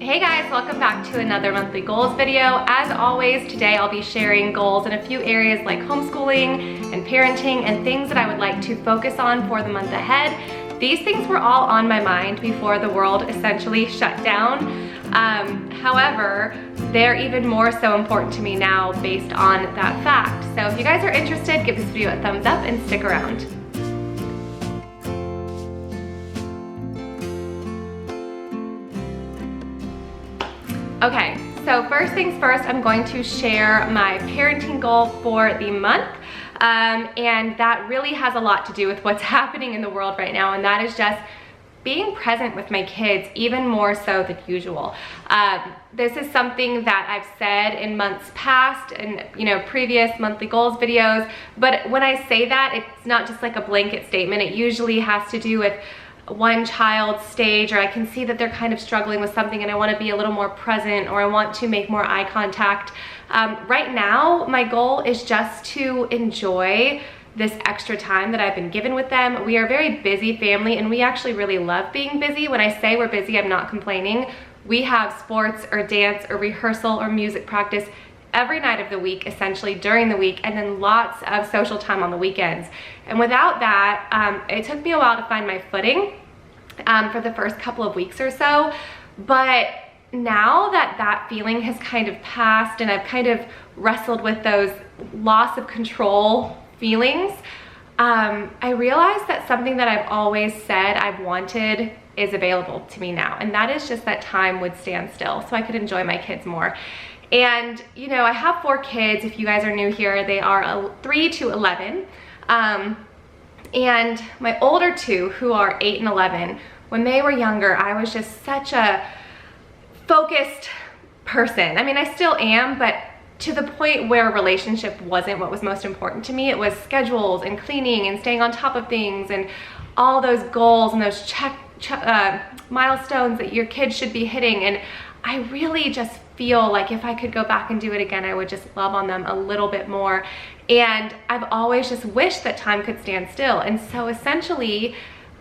Hey guys, welcome back to another monthly goals video. As always, today I'll be sharing goals in a few areas like homeschooling and parenting and things that I would like to focus on for the month ahead. These things were all on my mind before the world essentially shut down. However, they're even more so important to me now based on that fact. So if you guys are interested, give this video a thumbs up and stick around. Okay, so first things first, I'm going to share my parenting goal for the month. And that really has a lot to do with what's happening in the world right now, and that is just being present with my kids even more so than usual. This is something that I've said in months past and previous monthly goals videos, but when I say that, it's not just like a blanket statement. It usually has to do with one child's stage, or I can see that they're kind of struggling with something and I want to be a little more present, or I want to make more eye contact. Right now, my goal is just to enjoy this extra time that I've been given with them. We are a very busy family and we actually really love being busy. When I say we're busy, I'm not complaining. We have sports or dance or rehearsal or music practice every night of the week, essentially during the week, and then lots of social time on the weekends. And without that, it took me a while to find my footing for the first couple of weeks or so. But now that that feeling has kind of passed and I've kind of wrestled with those loss of control feelings, I realized that something that I've always said I've wanted is available to me now. And that is just that time would stand still so I could enjoy my kids more. And I have 4 kids. If you guys are new here, they are 3 to 11. And my older 2, who are 8 and 11, when they were younger, I was just such a focused person. I mean, I still am, but to the point where a relationship wasn't what was most important to me. It was schedules and cleaning and staying on top of things and all those goals and those milestones that your kids should be hitting. And I really just feel like if I could go back and do it again, I would just love on them a little bit more. And I've always just wished that time could stand still. And so essentially,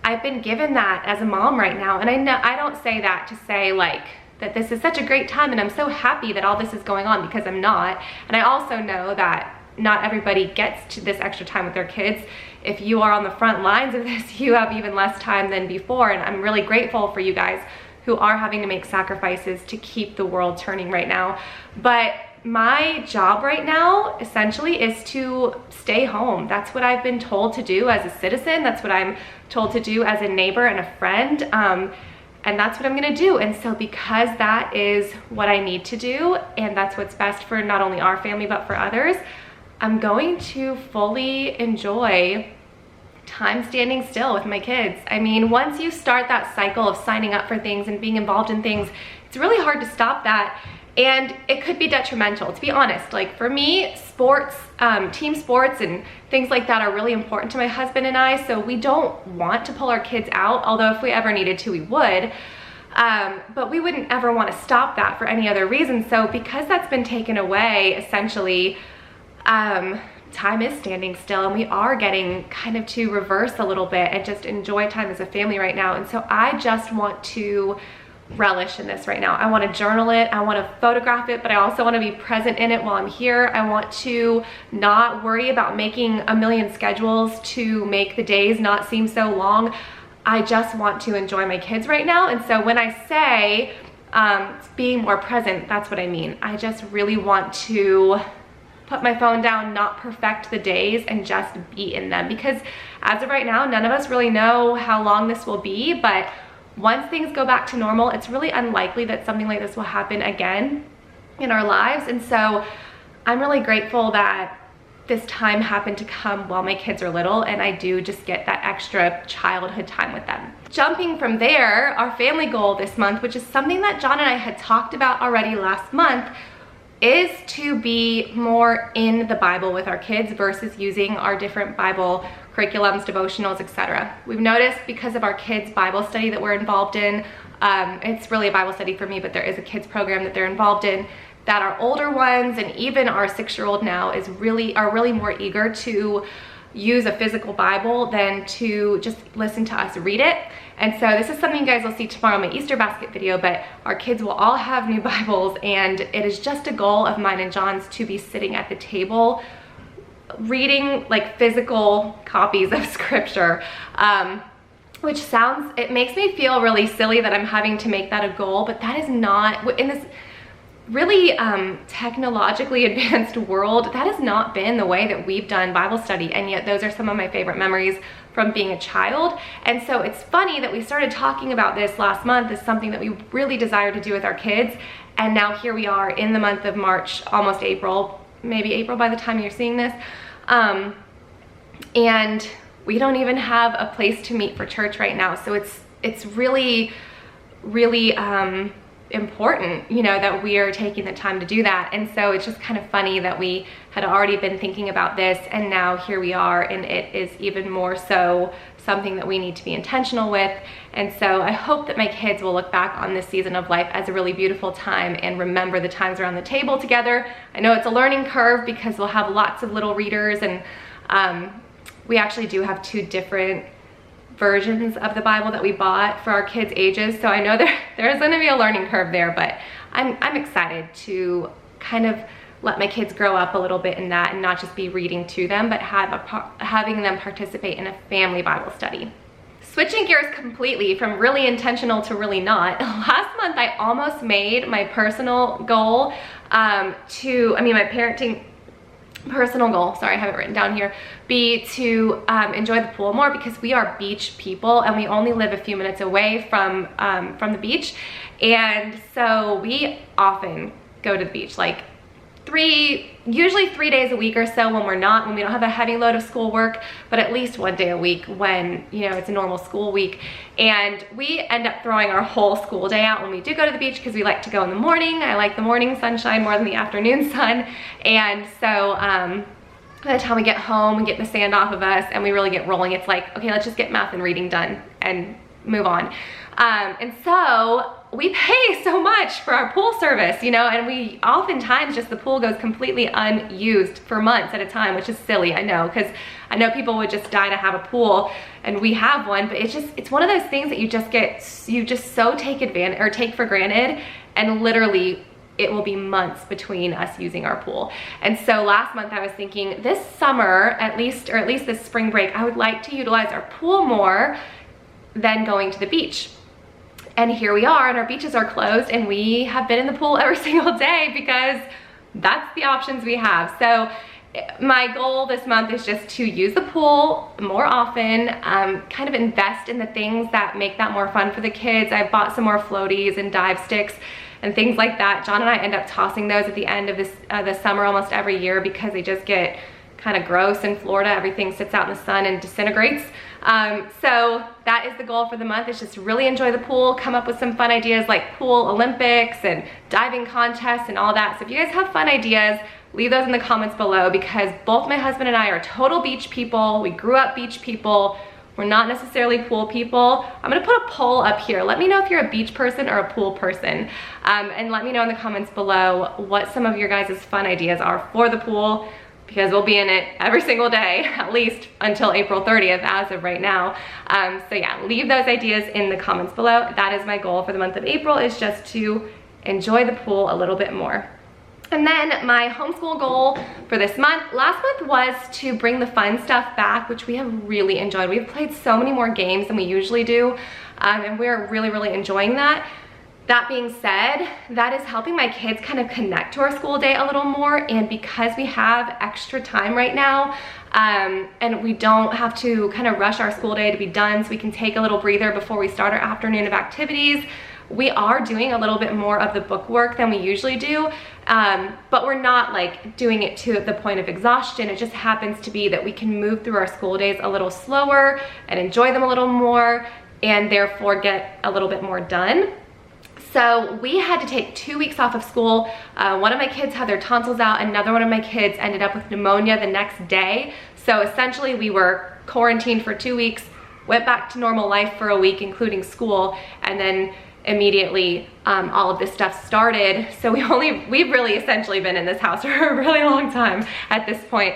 I've been given that as a mom right now. And I know I don't say that to say like that this is such a great time and I'm so happy that all this is going on, because I'm not. And I also know that not everybody gets to this extra time with their kids. If you are on the front lines of this, you have even less time than before. And I'm really grateful for you guys who are having to make sacrifices to keep the world turning right now. But my job right now essentially is to stay home. That's what I've been told to do as a citizen. That's what I'm told to do as a neighbor and a friend. And that's what I'm gonna do. And so because that is what I need to do, and that's what's best for not only our family, but for others, I'm going to fully enjoy time standing still with my kids. I mean, once you start that cycle of signing up for things and being involved in things, it's really hard to stop that. And it could be detrimental, to be honest. Like for me, sports, team sports and things like that are really important to my husband and I. So we don't want to pull our kids out, although if we ever needed to, we would. But we wouldn't ever want to stop that for any other reason. So because that's been taken away, essentially, time is standing still, and we are getting kind of to reverse a little bit and just enjoy time as a family right now. And so I just want to relish in this right now. I want to journal it, I want to photograph it, but I also want to be present in it while I'm here. I want to not worry about making a million schedules to make the days not seem so long. I just want to enjoy my kids right now. And so when I say being more present, that's what I mean. I just really want to put my phone down, not perfect the days, and just be in them. Because as of right now, none of us really know how long this will be, but once things go back to normal, it's really unlikely that something like this will happen again in our lives. And so I'm really grateful that this time happened to come while my kids are little, and I do just get that extra childhood time with them. Jumping from there, our family goal this month, which is something that John and I had talked about already last month, is to be more in the Bible with our kids versus using our different Bible curriculums, devotionals, etc. We've noticed because of our kids' Bible study that we're involved in, it's really a Bible study for me, but there is a kids program that they're involved in, that our older ones and even our 6-year-old now are really more eager to use a physical Bible than to just listen to us read it. And so this is something you guys will see tomorrow in my Easter basket video, but our kids will all have new Bibles, and it is just a goal of mine and John's to be sitting at the table reading like physical copies of scripture, which sounds, it makes me feel really silly that I'm having to make that a goal, but that is not, in this really technologically advanced world, that has not been the way that we've done Bible study, and yet those are some of my favorite memories from being a child. And so it's funny that we started talking about this last month as something that we really desire to do with our kids, and now here we are in the month of March, almost April, maybe April by the time you're seeing this, and we don't even have a place to meet for church right now. So it's really important, you know, that we are taking the time to do that. And so it's just kind of funny that we had already been thinking about this, and now here we are, and it is even more so something that we need to be intentional with. And so I hope that my kids will look back on this season of life as a really beautiful time and remember the times around the table together. I know it's a learning curve because we'll have lots of little readers, and we actually do have 2 different versions of the Bible that we bought for our kids' ages. So I know there's going to be a learning curve there, but I'm excited to kind of let my kids grow up a little bit in that and not just be reading to them, but having them participate in a family Bible study. Switching gears completely from really intentional to really not, last month I almost made my personal goal my parenting personal goal, sorry, I have it written down here, be to enjoy the pool more, because we are beach people and we only live a few minutes away from the beach. And so we often go to the beach, like usually 3 days a week or so when we don't have a heavy load of schoolwork, but at least 1 day a week when, you know, it's a normal school week. And we end up throwing our whole school day out when we do go to the beach, because we like to go in the morning. I like the morning sunshine more than the afternoon sun. And so by the time we get home and get the sand off of us and we really get rolling, it's like, okay, let's just get math and reading done and move on. And so we pay so much for our pool service, you know, and we oftentimes the pool goes completely unused for months at a time, which is silly, I know, because I know people would just die to have a pool, and we have one, but it's one of those things that you just so take for granted, and literally it will be months between us using our pool. And so last month I was thinking, this summer, at least this spring break, I would like to utilize our pool more than going to the beach. And here we are, and our beaches are closed, and we have been in the pool every single day because that's the options we have. So my goal this month is just to use the pool more often, kind of invest in the things that make that more fun for the kids. I bought some more floaties and dive sticks and things like that. John and I end up tossing those at the end of the summer almost every year, because they just get kind of gross in Florida. Everything sits out in the sun and disintegrates. So that is the goal for the month, is just to really enjoy the pool, come up with some fun ideas like pool Olympics and diving contests and all that. So if you guys have fun ideas, leave those in the comments below, because both my husband and I are total beach people. We grew up beach people. We're not necessarily pool people. I'm gonna put a poll up here. Let me know if you're a beach person or a pool person. And let me know in the comments below what some of your guys' fun ideas are for the pool, because we'll be in it every single day, at least until April 30th as of right now. So yeah, leave those ideas in the comments below. That is my goal for the month of April, is just to enjoy the pool a little bit more. And then my homeschool goal for this month, last month, was to bring the fun stuff back, which we have really enjoyed. We've played so many more games than we usually do, and we're really enjoying that. That being said, that is helping my kids kind of connect to our school day a little more, and because we have extra time right now, and we don't have to kind of rush our school day to be done, so we can take a little breather before we start our afternoon of activities, we are doing a little bit more of the book work than we usually do, but we're not like doing it to the point of exhaustion. It just happens to be that we can move through our school days a little slower and enjoy them a little more, and therefore get a little bit more done. So we had to take 2 weeks off of school. One of my kids had their tonsils out. Another one of my kids ended up with pneumonia the next day. So essentially we were quarantined for 2 weeks, went back to normal life for a week, including school, and then immediately all of this stuff started. So we've really essentially been in this house for a really long time at this point.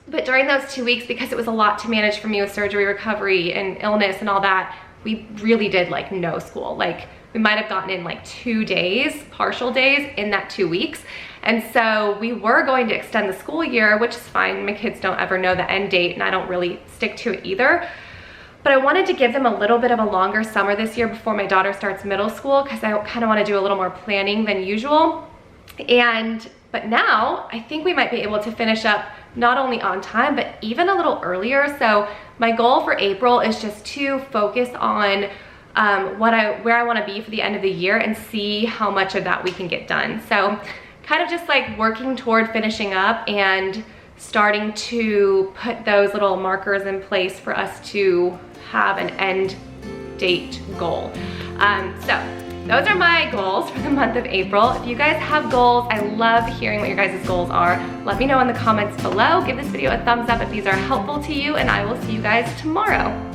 But during those 2 weeks, because it was a lot to manage for me with surgery recovery and illness and all that, we really did like no school. Like we might have gotten in like 2 days, partial days in that 2 weeks. And so we were going to extend the school year, which is fine. My kids don't ever know the end date and I don't really stick to it either. But I wanted to give them a little bit of a longer summer this year before my daughter starts middle school, because I kind of want to do a little more planning than usual. But now I think we might be able to finish up not only on time, but even a little earlier. So my goal for April is just to focus on where I want to be for the end of the year and see how much of that we can get done. So kind of just like working toward finishing up and starting to put those little markers in place for us to have an end date goal. So those are my goals for the month of April. If you guys have goals, I love hearing what your guys' goals are. Let me know in the comments below. Give this video a thumbs up if these are helpful to you, and I will see you guys tomorrow.